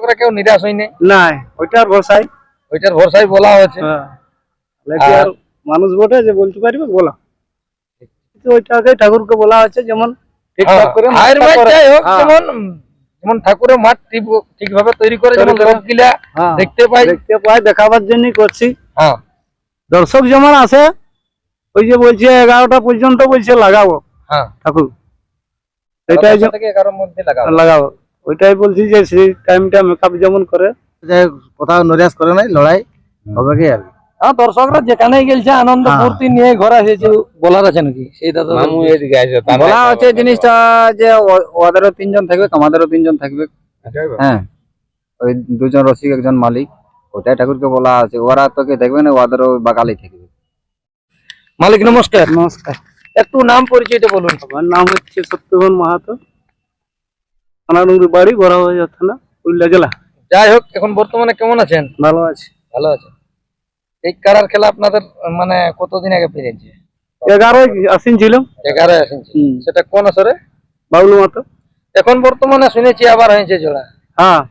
দর্শকরা কেউ নিরাশ হয়নি? নাই, ওইটার ভরসাই বলা হয়েছে। আর মানুষ বটে যে বলতে পারবে বলা, ওইটাকে ঠাকুরকে বলা হচ্ছে যেমন ঠিকঠাক করে যাই হোক, যেমন ঠাকুরের মাঠ ঠিকভাবে তৈরি করে যেমন লোকগুলা দেখতে পাই দেখাবার জন্য করছি। দর্শক যেমন আছে, ওই যে বলছে 11টা পর্যন্ত বলছে লাগাবো ঠাকুর, এটাই 11টার মধ্যে লাগাবো, ওইটাই বলছি যে সেই টাইমটা মেকআপ যেমন করে, কোথাও নৈরাশ করে নাই, লড়াই হবে কি আর কি। দর্শকরা যেখানে গেছে আনন্দ ফুর্তি নিয়ে ঘরে এসেছে, বলার আছে নাকি? সেটা তো বলা হচ্ছে জিনিসটা যে ওদেরও 3 জন থাকবে, আমাদেরও 3 জন থাকবে। হ্যাঁ, ওই 2 জন রসিক, 1 জন মালিক, ওটাই ঠাকুরকে বলা আছে। ওরা তো কে দেখবে না, ওদেরও বাগালেই থাকবে। মালিক নমস্কার। নমস্কার। একটু নাম পরিচয়টা বলুন। আমার নাম হচ্ছে সত্যবান মাহাতো, থানাডুঙ্গরি বাড়ি, বড়বাজার থানা, পুরুলিয়া জেলা। যাই হোক, এখন বর্তমানে কেমন আছেন? ভালো আছে। এই কারার খেলা আপনাদের মানে কতদিন আগে পেরেছে? 11 আশ্বিন ছিল। 11 আশ্বিন। সেটা কোন আসরে? বাবলু মাহাতো। এখন বর্তমানে শুনেছি আবার হয়েছে জোড়া। হ্যাঁ,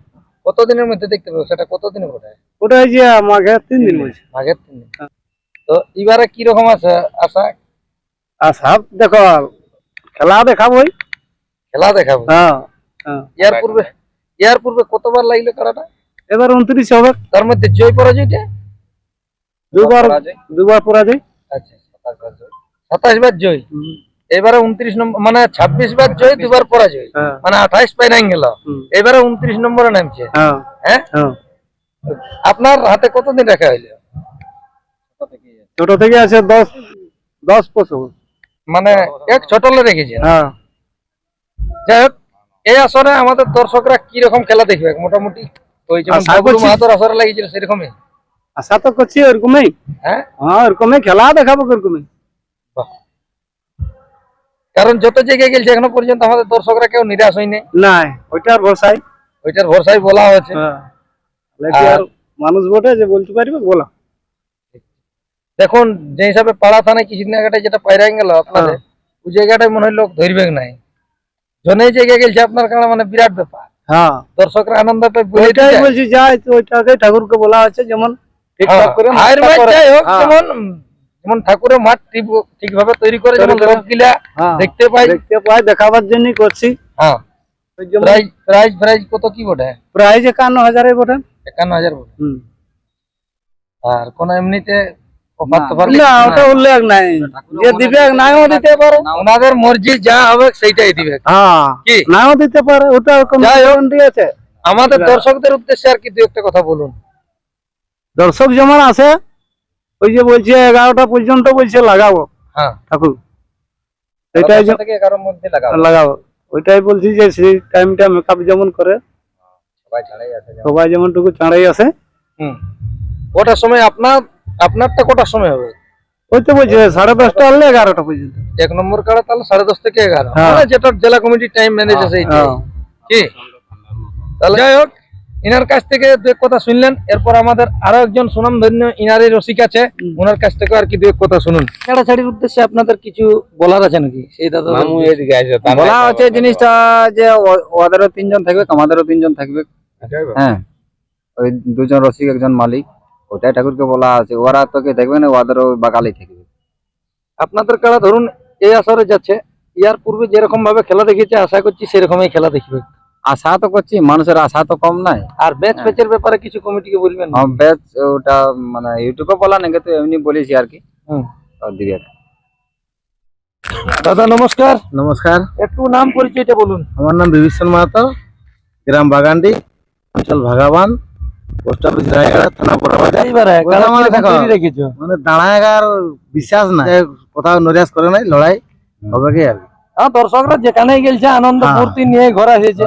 কতদিনের মধ্যে দেখতে পাবো? সেটা কতদিনে ঘটায়? ওটা যে মাঘের 3 দিন বলছে। মাঘের 3 দিন। তো এবারে কি রকম আছে আশা? দেখো, খেলা দেখাবোই। হ্যাঁ। ইয়ার পূর্বে কতবার লাগলো কারাটা? এবার 29 হবে। তার মধ্যে জয় পরাজয়টা? দুবার পরাজয়। আচ্ছা, 27 বার জয়। এবারে 29 নম্বর, মানে 26 বার জয়, 2 বার পরাজয়, মানে 28 পাই গেল। এবারে 29 নম্বরে নামছে। হ্যাঁ, আপনার হাতে কতদিন রাখা হইল? ছোট থেকে আছে 10 বছর, মানে এক ছোটলে রেখেছে। যাই হোক, এই আসরে আমাদের দর্শকরা কি রকম খেলা দেখবে মোটামুটি? ওই যেমন বাবলু মাহাতোর আসরে লাগিয়েছিল সেরকমই আশা তো করছি, ওরকমই। হ্যাঁ, ওরকমই খেলা দেখাবো, ওরকমই। কারণ যত জায়গায় গেছে এখনো পর্যন্ত আমাদের দর্শকরা কেউ নিরাশ হয়নি। নাই, ওইটার ভরসাই বলা হয়েছে। আর মানুষ বটে যে বলতে পারবে বলা। দেখুন, যে হিসাবে পাড়া থানায় কিছুদিন আগে যেটা পায়রা গেল আপনাদের, ওই জায়গাটায় মনে হয় লোক ধরবে নাই। জনে জায়গায় গেছে আপনার কারণে, মানে বিরাট ব্যাপার। দর্শকরা আনন্দ পায়, ওইটাই বলছি। যাই, ওইটাকে ঠাকুরকে বলা হচ্ছে যেমন ঠিকঠাক করে। যাই হোক, যেমন ঠাকুরের মাঠ ঠিকভাবে তৈরি করে যেমন লোকগুলা দেখতে পাই দেখাবার জন্য করছি। প্রাইজ কত কি বটে? প্রাইজ 51,000 বটে। 51,000 বটে। আর কোন এমনিতে ওটা উল্লেখ নাই, যে দিবে নাও দিতে পারে, ওনাদের মর্জি যা হবে সেইটাই দিবে। কি নাও দিতে পারে, ওটা গ্যারান্টি আছে। আমাদের দর্শকদের উদ্দেশ্যে আর কি 2-1টা কথা বলুন। দর্শক যেমন আছে, ওই যে বলছে 11টা পর্যন্ত বলছে লাগাবো ঠাকুর, এটাই 11টার মধ্যে লাগাবো, ওইটাই বলছি যে সেই টাইমটা মেকআপ যেমন করে, সবাই যেমন টুকু চাঁড়াই আছে। ওটার সময় আপনারটা কটার সময় হবে? ওই তো বলছে 10:30টা হলে 11টা পর্যন্ত। 1 নম্বর কাড়া তাহলে 10:30 থেকে 11, মানে যেটা জেলা কমিটি টাইম ম্যানেজ আছে কি। তাহলে যাই হোক, ইনার কাছ থেকে 2 কথা শুনলেন। এরপর আমাদের আরো একজন সুনামধন্য ইনারই রসিক আছে, ওনার কাছ থেকে আর কি 2 কথা শুনুন। ছাড়াছাড়ির উদ্দেশ্যে আপনাদের কিছু বলার আছে নাকি? সেটা তো বলা হচ্ছে জিনিসটা যে ওদেরও 3 জন থাকবে, আমাদেরও 3 জন থাকবে। হ্যাঁ, ওই 2 জন রসিক, 1 জন মালিক, ওটাই ঠাকুরকে বলা আছে। ওরা তো কে দেখবে না, ওদেরও বাগালেই থাকবে। আপনাদের কারা ধরুন এই আসরে যাচ্ছে, ইয়ার পূর্বে যেরকম ভাবে খেলা দেখেছে, আশা করছি সেরকমই খেলা দেখবে। আশা তো করছি, মানুষের আশা তো কম নাই। আর ব্যাচ ফ্যাচের ব্যাপারে কিছু কমিটিকে বলবেন? ব্যাচ ওটা মানে ইউটিউবে বলা নাকি, তো এমনি বলেছি আর কি। দিবে। দাদা নমস্কার। নমস্কার। একটু নাম পরিচয়টা বলুন। আমার নাম বিভীষণ মাহাতো, গ্রাম বাগানডি, অঞ্চল ভাগাবান, পোস্ট অফিস রায়গড়া, থানা বড়বাজার। মানে দাঁড়ায় বিশ্বাস নাই, কোথাও নৈরাশ করে নাই, লড়াই হবে কি আর কি। দর্শকরা যেখানে গেছে আনন্দ ফুর্তি নিয়ে ঘরে এসেছে।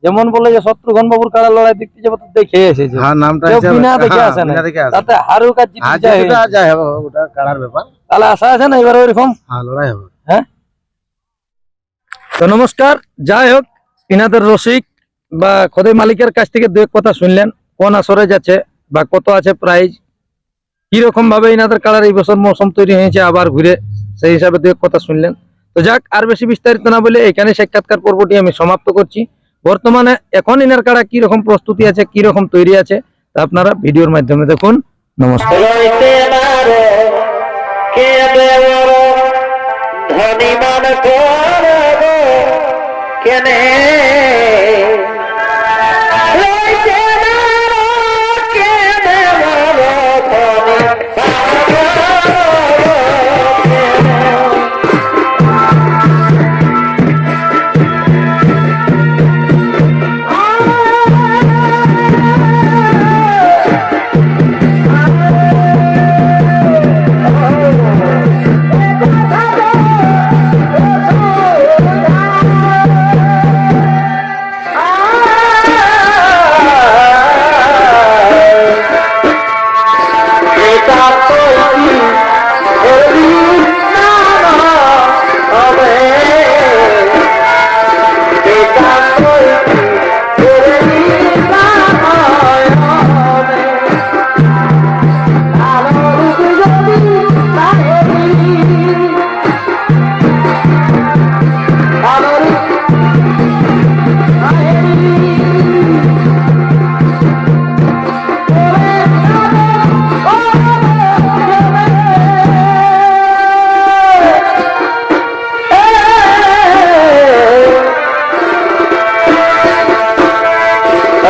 যেমন বলে যে শত্রুঘ্ন বাবুর কাড়া লড়াই দেখতে যাবো, তো দেখে এসেছে। নামটা দেখে আসে না, তাতে হারুক আর জিতে যায় হবে, ওটা কাড়ার ব্যাপার। তাহলে আশা আছে না এবার ওইরকম লড়াই হবে? হ্যাঁ। তো নমস্কার। যাই হোক, ইনাদের রসিক বা খোদে মালিকের কাছ থেকে 2 কথা শুনলেন, কোন আসরে যাচ্ছে বা কত আছে প্রাইজ, কিরকম ভাবে ইনাদের কালার এই বছর মৌসুম তৈরি হয়েছে আবার ঘুরে, সেই হিসাবে 2 কথা শুনলেন। তো যাক, আর বেশি বিস্তারিত না বলে এখানে সাক্ষাৎকার পর্বটি আমি সমাপ্ত করছি। বর্তমানে এখন ইনার কাড়া কি রকম প্রস্তুতি আছে, কি রকম তৈরি আছে, তা আপনারা ভিডিওর মাধ্যমে দেখুন। নমস্কার। ধনিমান করব কেনে রইতে না কেনে বড় ধনি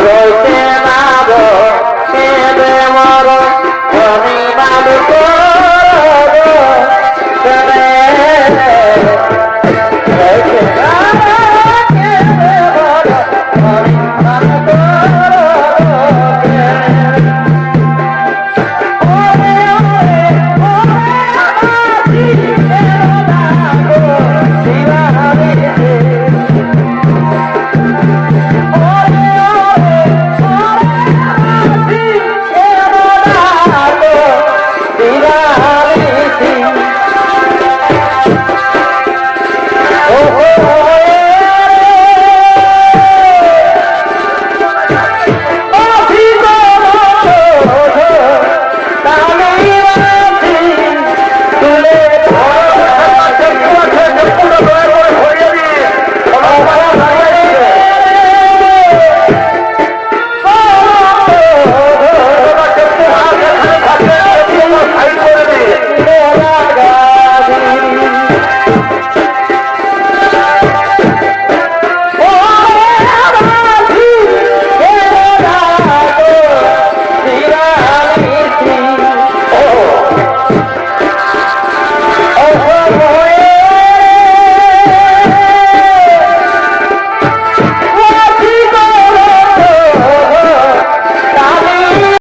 রইতে না কেনে বড় ধনি